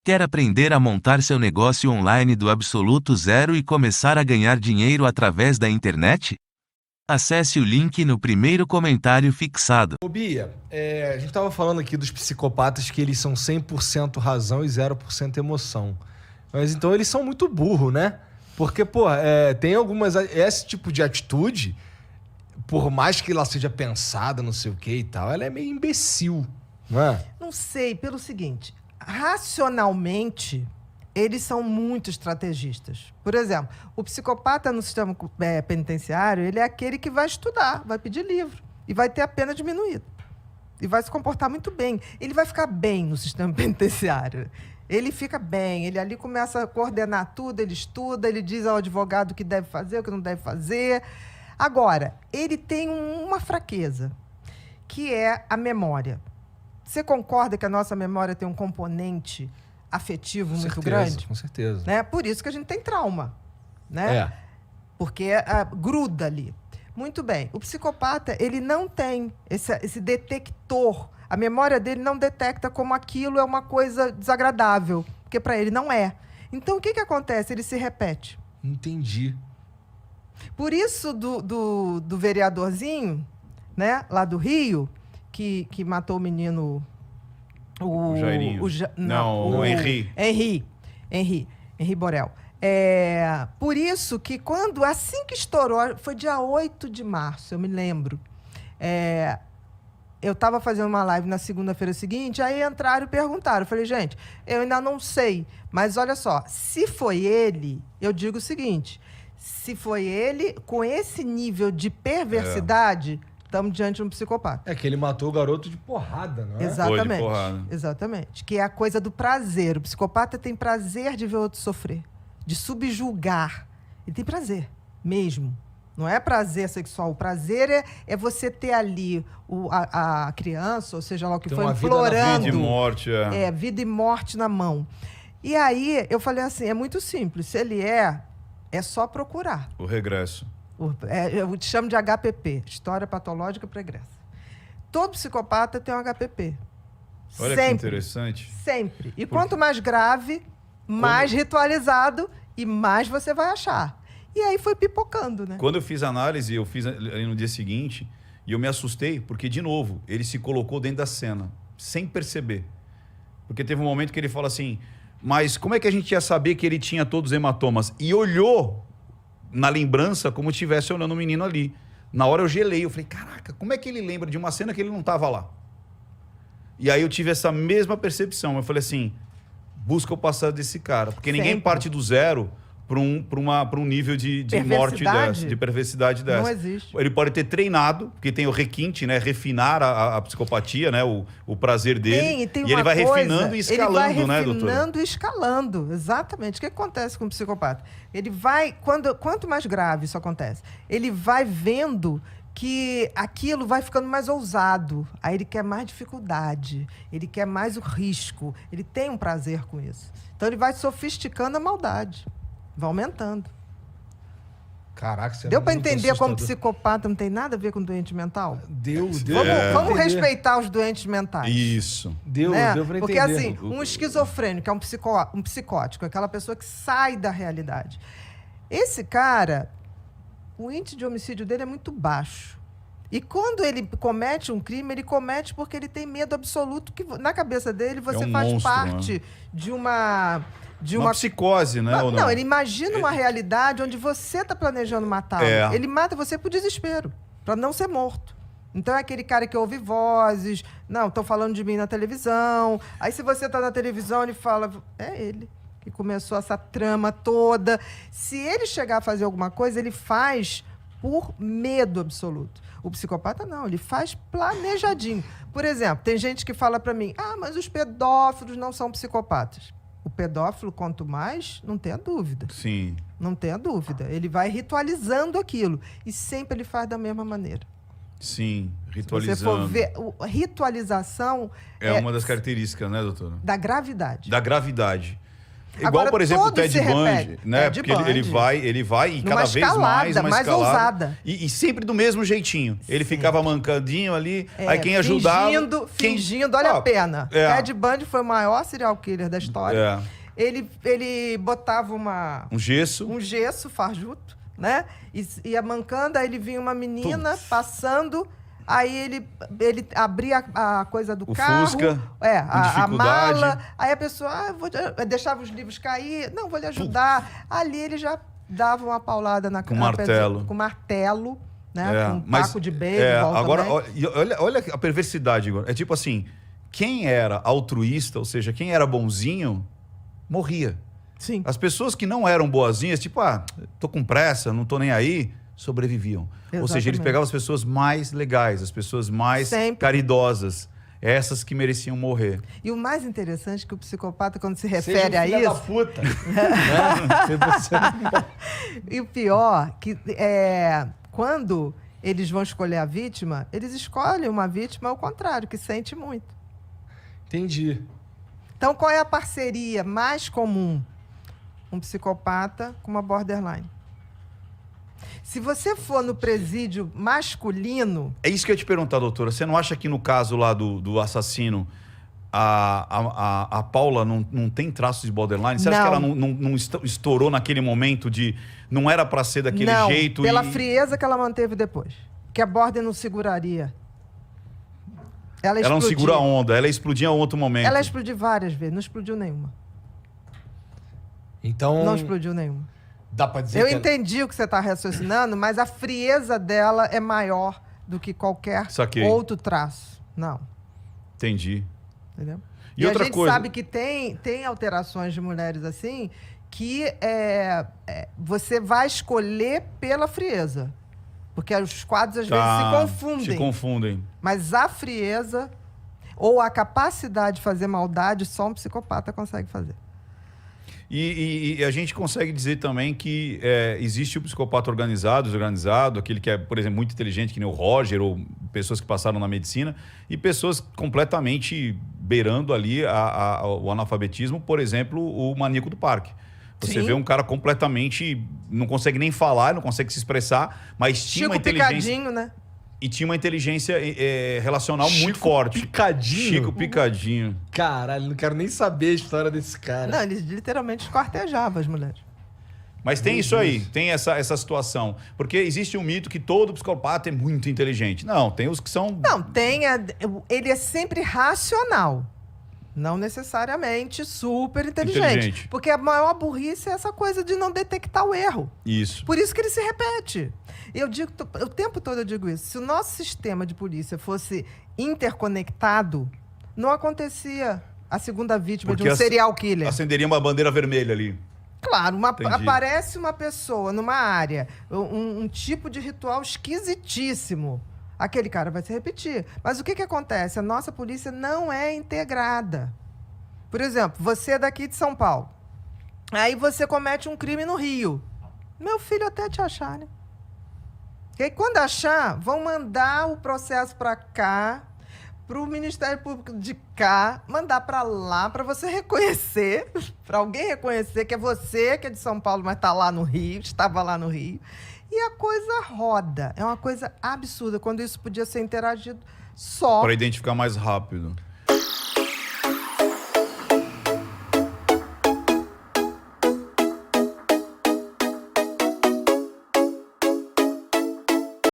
Quer aprender a montar seu negócio online do absoluto zero e começar a ganhar dinheiro através da internet? Acesse o link no primeiro comentário fixado. Ô Bia, a gente tava falando aqui dos psicopatas que eles são 100% razão e 0% emoção. Mas então eles são muito burros, né? Porque, pô, tem algumas... Esse tipo de atitude, por mais que ela seja pensada, não sei o que e tal, ela é meio imbecil, não é? Não sei, pelo seguinte, racionalmente, eles são muito estrategistas. Por exemplo, o psicopata no sistema penitenciário, ele é aquele que vai estudar, vai pedir livro e vai ter a pena diminuída. E vai se comportar muito bem. Ele vai ficar bem no sistema penitenciário. Ele fica bem, ele ali começa a coordenar tudo, ele estuda, ele diz ao advogado o que deve fazer, o que não deve fazer. Agora, ele tem uma fraqueza, que é a memória. Você concorda que a nossa memória tem um componente afetivo muito grande? Com certeza. Né? Por isso que a gente tem trauma, né? Porque gruda ali. Muito bem. O psicopata, ele não tem esse detector. A memória dele não detecta como aquilo é uma coisa desagradável, porque para ele não é. Então, o que acontece? Ele se repete. Entendi. Por isso, do vereadorzinho, né, lá do Rio, que matou o menino... O Jairinho. O Henri. Henri Borel. Por isso que assim que estourou, foi dia 8 de março, eu me lembro, eu estava fazendo uma live na segunda-feira seguinte, aí entraram e perguntaram. Eu falei, gente, eu ainda não sei, mas olha só, se foi ele, eu digo o seguinte, se foi ele, com esse nível de perversidade... Estamos diante de um psicopata. É que ele matou o garoto de porrada, não é? Exatamente. Foi de porrada. Exatamente. Que é a coisa do prazer. O psicopata tem prazer de ver o outro sofrer, de subjugar. Ele tem prazer, mesmo. Não é prazer sexual. O prazer é você ter ali a criança, ou seja lá o que Tem foi, uma implorando. Vida e morte. Vida e morte na mão. E aí, eu falei assim, é muito simples. Se ele é só procurar. O regresso. Eu te chamo de HPP, História Patológica Pregressa. Todo psicopata tem um HPP. Olha sempre, que interessante. Sempre. E quanto mais grave, mais ritualizado e mais você vai achar. E aí foi pipocando, né? Quando eu fiz a análise, eu fiz ali no dia seguinte, e eu me assustei, porque, de novo, ele se colocou dentro da cena, sem perceber. Porque teve um momento que ele fala assim, mas como é que a gente ia saber que ele tinha todos os hematomas? E olhou na lembrança como se estivesse olhando o menino ali. Na hora eu gelei, eu falei, caraca, como é que ele lembra de uma cena que ele não estava lá? E aí eu tive essa mesma percepção. Eu falei assim, busca o passado desse cara. Porque ninguém parte do zero para um nível de morte dessa, de perversidade dessa. Não existe. Ele pode ter treinado, porque tem o requinte, né? Refinar a psicopatia, né? O prazer dele. Tem e ele vai refinando e escalando, ele vai né, doutora? refinando e escalando, exatamente. O que acontece com o psicopata? Ele vai, quanto mais grave isso acontece, ele vai vendo que aquilo vai ficando mais ousado. Aí ele quer mais dificuldade, ele quer mais o risco, ele tem um prazer com isso. Então ele vai sofisticando a maldade. Vai aumentando. Caraca, você deu para entender como psicopata não tem nada a ver com doente mental? Deu. Vamos respeitar os doentes mentais. Isso. Deu para entender. Porque assim, um esquizofrênico é um psicótico, aquela pessoa que sai da realidade. Esse cara, o índice de homicídio dele é muito baixo. E quando ele comete um crime, ele comete porque ele tem medo absoluto que na cabeça dele você faz monstro, parte, né, de uma psicose, né? Não, ele imagina uma realidade onde você está planejando matá-lo. Ele mata você por desespero, para não ser morto. Então é aquele cara que ouve vozes, não, estão falando de mim na televisão. Aí se você está na televisão, ele fala, é ele que começou essa trama toda. Se ele chegar a fazer alguma coisa, ele faz por medo absoluto. O psicopata não, ele faz planejadinho. Por exemplo, tem gente que fala para mim, mas os pedófilos não são psicopatas. O pedófilo, quanto mais, não tenha dúvida. Sim. Não tenha dúvida. Ele vai ritualizando aquilo. E sempre ele faz da mesma maneira. Sim, ritualizando. Se você for ver, ritualização... É uma das características, né, doutora? Da gravidade. Da gravidade. Igual, Agora, por exemplo, o todos Ted se Bundy, repetem. né? Ted Porque ele Bundy. vai e Numa cada vez mais, uma mais escalada. ousada. E sempre do mesmo jeitinho. Ele Sempre. ficava mancadinho ali, É, aí quem ajudava... Fingindo, olha a pena. É. Ted Bundy foi o maior serial killer da história. Ele botava Um gesso. um gesso fajuto, né? E ia mancando, aí ele vinha uma menina passando, aí ele abria a coisa do O carro. Fusca, com A dificuldade. mala. Aí a pessoa, deixava os livros cair. Não, vou lhe ajudar. Ali ele já dava uma paulada na Com martelo. Com martelo, né? Com um mas, taco de beisebol agora, também. olha a perversidade, Igor. É tipo assim, quem era altruísta, ou seja, quem era bonzinho, morria. Sim. As pessoas que não eram boazinhas, tipo, tô com pressa, não tô nem aí, sobreviviam. Ou seja, eles Exatamente. pegavam as pessoas mais legais, as pessoas mais Sempre. caridosas, essas que mereciam morrer. E o mais interessante é que o psicopata, quando se Seja refere um a filho da isso... puta. Né? E o pior, que quando eles vão escolher a vítima, eles escolhem uma vítima ao contrário, que sente muito. Entendi. Então, qual é a parceria mais comum? Um psicopata com uma borderline. Se você for no presídio masculino... É isso que eu ia te perguntar, doutora. Você não acha que no caso lá do assassino, a Paula não tem traços de borderline? Você acha que ela não estourou naquele momento de... Não era pra ser daquele não, jeito? Pela frieza que ela manteve depois. Que a border não seguraria. Ela não explodia. segura a onda, ela explodia em outro momento. Ela explodiu várias vezes, não explodiu nenhuma. Então, Não explodiu nenhuma. dá pra dizer Eu que entendi o que você está raciocinando, mas a frieza dela é maior do que qualquer Saquei. outro traço. Não, Entendi. entendeu? E a outra gente coisa- sabe que tem alterações de mulheres assim que você vai escolher pela frieza. Porque os quadros às vezes se confundem. Se confundem. Mas a frieza ou a capacidade de fazer maldade, só um psicopata consegue fazer. E a gente consegue dizer também que existe o psicopata organizado, desorganizado, aquele que é, por exemplo, muito inteligente, que nem o Roger, ou pessoas que passaram na medicina, e pessoas completamente beirando ali o analfabetismo, por exemplo, o maníaco do parque. Você Sim. vê um cara completamente... Não consegue nem falar, não consegue se expressar, mas tinha uma Chico inteligência... Picadinho, né? E tinha uma inteligência relacional muito Chico forte. Picadinho? Chico Picadinho. Caralho, não quero nem saber a história desse cara. Não, ele literalmente esquartejava as mulheres. Mas tem isso aí, tem essa situação. Porque existe um mito que todo psicopata é muito inteligente. Não, tem os que são... Não, ele é sempre racional. Não necessariamente super inteligente. Porque a maior burrice é essa coisa de não detectar o erro. Isso. Por isso que ele se repete. Eu digo, o tempo todo eu digo isso. Se o nosso sistema de polícia fosse interconectado, não acontecia a segunda vítima Porque de um serial killer. acenderia uma bandeira vermelha ali. Claro, Entendi. aparece uma pessoa numa área, um tipo de ritual esquisitíssimo. Aquele cara vai se repetir. Mas o que acontece? A nossa polícia não é integrada. Por exemplo, você é daqui de São Paulo. Aí você comete um crime no Rio. Meu filho até te achar, né? E aí, quando achar, vão mandar o processo para cá, para o Ministério Público de cá, mandar para lá, para você reconhecer, para alguém reconhecer que é você que é de São Paulo, mas está lá no Rio, estava lá no Rio. E a coisa roda. É uma coisa absurda, quando isso podia ser interagido só... Para identificar mais rápido.